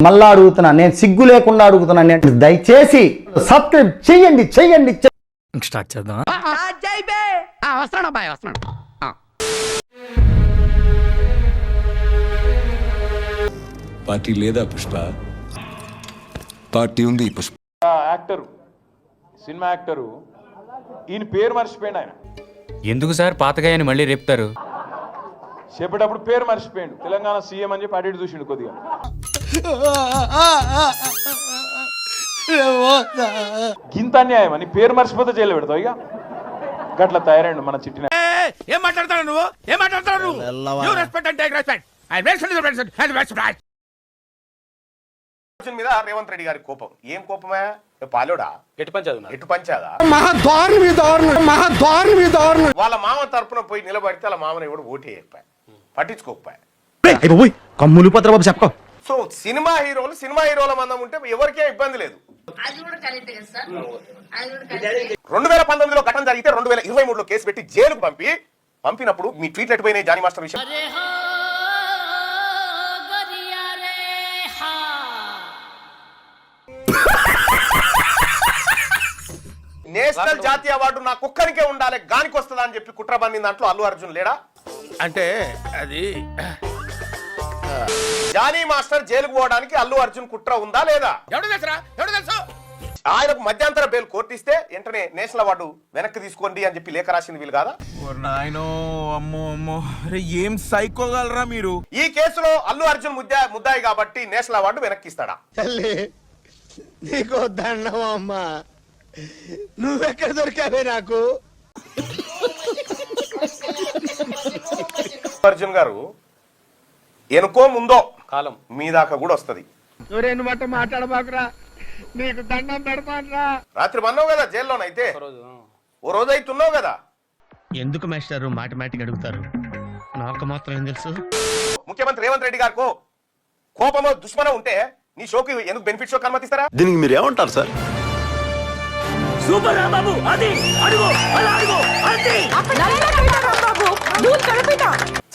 మళ్ళా అడుగుతున్నా, నేను సిగ్గు లేకుండా అడుగుతున్నా, నేను దయచేసి సబ్స్క్రైబ్ చెయ్యండి చెయ్యండి. స్టార్ట్ చేద్దాం. వస్తున్నాడు అబ్బాయి, వస్తున్నాడు. పార్టీ లేదా పుష్ప? పార్టీ ఉంది పుష్ప. యాక్టరు, సినిమా యాక్టరు, ఈయన పేరు మర్చిపోయాడు. ఆయన ఎందుకు సార్ పాతగాయని మళ్ళీ రేపుతారు? చెప్పేటప్పుడు పేరు మర్చిపోయాడు. తెలంగాణ సీఎం అని చెప్పి అడిగి చూసిండు కొద్దిగా. గింత అన్యాయం అని పేరు మర్చిపోతే జైలు పెడతావు. ఇక గట్ల తయారైండు మన చిట్టిన. ఏం మాట్లాడతాడు నువ్వు? ఏం మాట్లాడతాడు నువ్వు? మీద రేవంత్ రెడ్డి గారి కోపం. ఏం కోపమే? పాలోడా ఎటు పంచాదా వాళ్ళ మామ తరపున పోయి నిలబడితే వాళ్ళ మామని ఎవడు ఓటు వేయకపోయా, పట్టించుకోకపోయా. కమ్ములు పత్రబాబు చెప్ప. సో సినిమా హీరోల మందం ఉంటే ఎవరికే ఇబ్బంది లేదు. 2019లో ఘటన జరిగితే 2023లో కేసు పెట్టి జైలుకు పంపినప్పుడు మీ ట్వీట్లు ఎటుపోయినాయి? జానీ మాస్టర్ విషయం నేషనల్ జాతీయ అవార్డు నా కుక్కనికే ఉండాలి, గానికి వస్తుందా అని చెప్పి కుట్ర బందిన దాంట్లో అల్లు అర్జున్ లేడా? అంటే అది జానీ మాస్టర్ జైలుకు పోవడానికి అల్లు అర్జున్ కుట్ర ఉందా లేదా? ఎవడు తెలుసు? ఆయనకు మధ్యంతర బెయిల్ కోర్టు ఇస్తే వెంటనే నేషనల్ అవార్డు వెనక్కి తీసుకోండి అని చెప్పి లేఖ రాసింది వీలు కాదా? ఏం సైకోగలరా మీరు? ఈ కేసులో అల్లు అర్జున్ ముద్దాయి కాబట్టి నేషనల్ అవార్డు వెనక్కి ఇస్తాడా? నీకో దండం అమ్మా, నువ్వెక్కడ దొరికావే నాకు? అర్జున్ గారు ఎనుకో ముందో కాలం మీ దాకా కూడా వస్తుంది. మాట్లాడబాకురా, నీకు దండం పెడతానరా. రాత్రి మన్నావు కదా జైల్లోనైతే, ఓ రోజు అవుతున్నావు కదా. ఎందుకు మాస్టారు మాటిమాటికి అడుగుతారు? నాకు మాత్రం ఏం తెలుసు? ముఖ్యమంత్రి రేవంత్ రెడ్డి గారికి కోపమో దుష్మనం ఉంటే నీ షోకి ఎందుకు బెనిఫిట్ షోకి అనుమతిస్తారా? దీనికి మీరు ఏమంటారు సార్? సూపర్ బాబు, అది అడుగు, అలా అడుగు, అది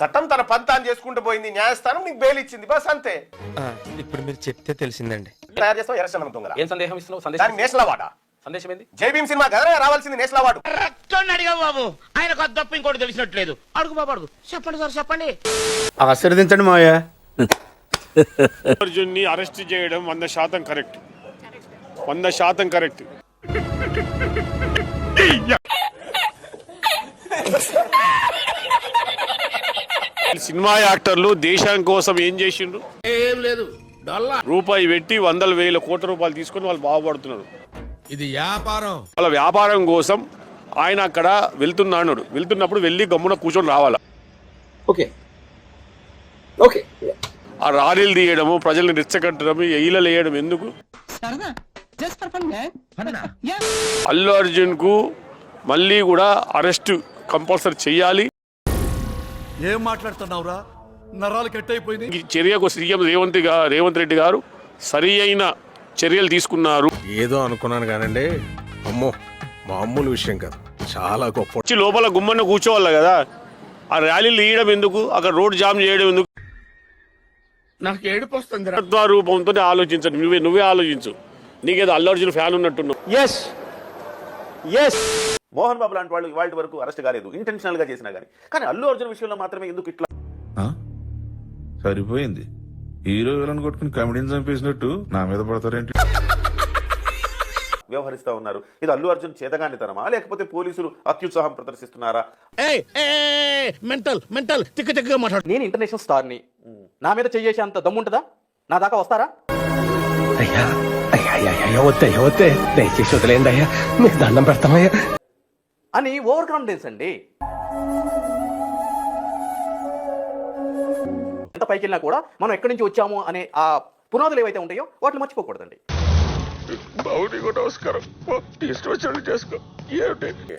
చట్టం తన పంతాన్ని చేసుకుంటూ పోయింది, న్యాయస్థానం నీకు బెయిల్ ఇచ్చింది, బస్ అంతే. ఇప్పుడు మీరు చెప్తే తెలిసిందండి. తయారు చేస్తావు ఎర్రచందనం దొంగల. ఏం సందేహం ఇస్తున్నావు? నేషనల్ అవార్డా? సందేశం ఏంది? జై భీమ్ సినిమా కదా రావాల్సింది నేషనల్ అవార్డు. అడిగావు బాబు, ఆయనకు అది తప్ప ఇంకోటి తెలిసినట్లేదు. అడుగు బాబు అడుగు. చెప్పండి సార్, చెప్పండి. ఆశీర్వదించండి మావయ్య. అర్జున్ ని అరెస్ట్ చేయడం 100% కరెక్ట్. 100% కరెక్ట్. సినిమా యాక్టర్లు దేశం కోసం ఏం చేసిండ్రు? ఏం లేదు, రూపాయి పెట్టి 100,000 కోట్ల రూపాయలు తీసుకొని వాళ్ళు బాగుపడుతున్నారు. ఇది వ్యాపారం. వాళ్ళ వ్యాపారం కోసం ఆయన అక్కడ వెళ్తున్నాడు. వెళ్తున్నప్పుడు వెళ్ళి గమ్మున కూర్చొని రావాలా. ఆ రాలీలు తీయడము, ప్రజల్ని రెచ్చగట్టడం, ఈలలు వేయడం ఎందుకు? అల్లు అర్జున్ కు మళ్ళీ కూడా అరెస్ట్ కంపల్సరీ చెయ్యాలి. ఏం మాట్లాడుతున్నావురా? నరాలు కట్ అయిపోయింది. ఈ చర్యకు సీఎం రేవంత్ రెడ్డి గారు సరి అయిన చర్యలు తీసుకున్నారు. ఏదో అనుకున్నాను కానండి, అమ్మో మామూలు విషయం కాదు, చాలా గొప్ప. వచ్చి లోపల గుమ్మన్న కూర్చోవాలి కదా. ఆ ర్యాలీలు తీయడం ఎందుకు? అక్కడ రోడ్ జామ్ చేయడం ఎందుకు? నాకు ఏడుపు వస్తుంది. రూపంతో ఆలోచించండి. నువ్వే ఆలోచించు. నీకేదో అల్లు అర్జున్ ఫ్యాన్ ఉన్నట్టున్నావు. మోహన్ బాబు లాంటి వాళ్ళు ఇవాళ వరకు అరెస్ట్ కాలేదు, ఇంటెన్షనల్ గా చేసినా గానీ. కానీ అల్లు అర్జున్ విషయంలో మాత్రమే ఎందుకు ఇట్లా? సరిపోయింది. హీరో విలన్ కొట్టుకుని కమెడీని చంపేసినట్టు నా మీద పడతారేంటి? వ్యవహరిస్తా ఉన్నారు. ఇది అల్లు అర్జున్ చేతగానితనమా, లేకపోతే పోలీసులు అత్యుత్సాహం ప్రదర్శిస్తున్నారా? మెంటల్ తిక్కగా మాట్లాడు. నేను ఇంటర్నేషనల్ స్టార్ ని, నా మీద చెయ్యేసి అంత దమ్ముంటుందా? నా దాకా వస్తారా? అయ్యా వద్దే, దయచేసి వదిలేండి అయ్యా, మీకు దండం పెడతామయ్యా అని ఓవర్ కాన్ఫిడెన్స్ అండి. ఎంత పైకి వెళ్ళినా కూడా మనం ఎక్కడి నుంచి వచ్చాము అనే ఆ పునాదులు ఏవైతే ఉంటాయో వాటిని మర్చిపోకూడదండి.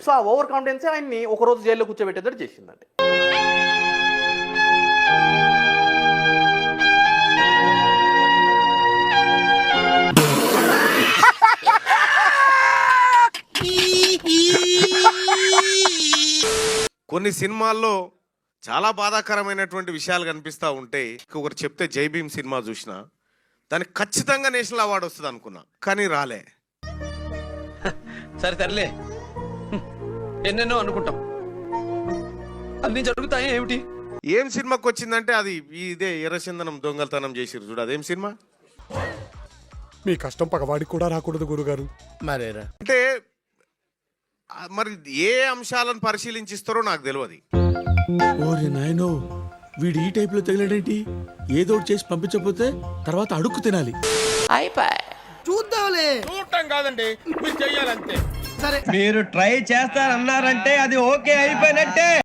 సో ఆ ఓవర్ కాన్ఫిడెన్స్ ఆయన్ని ఒక రోజు జైల్లో కూర్చోబెట్టేటట్టు చేసిందండి. కొన్ని సినిమాల్లో చాలా బాధాకరమైనటువంటి విషయాలు కనిపిస్తూ ఉంటే ఒకరు చెప్తే జై భీమ్ సినిమా చూసిన దానికి ఖచ్చితంగా నేషనల్ అవార్డు వస్తుంది అనుకున్నా, కానీ రాలే. సరే తరలే, ఎన్నెన్నో అనుకుంటాం, అన్ని జరుగుతాయి ఏమిటి? ఏం సినిమాకి వచ్చిందంటే అది ఇదే ఎర్రచందనం దొంగతనం చేసిరు చూడు, అదేం సినిమా? మీ కష్టం పగవాడికి కూడా రాకూడదు గురుగారు. మరేరా అంటే మరి ఏ అంశాలను పరిశీలించిస్తారో నాకు తెలియదు. ఓరే నాయనో, వీడు ఈ టైప్ లో తగిలాడేంటి? ఏదో ఒకటి చేసి పంపించకపోతే తర్వాత అడుక్కు తినాలి. చూడటం కాదండి, మీరు చెయ్యాలంతే. మీరు ట్రై చేస్తారన్నారంటే అది ఓకే అయిపోయినట్టే.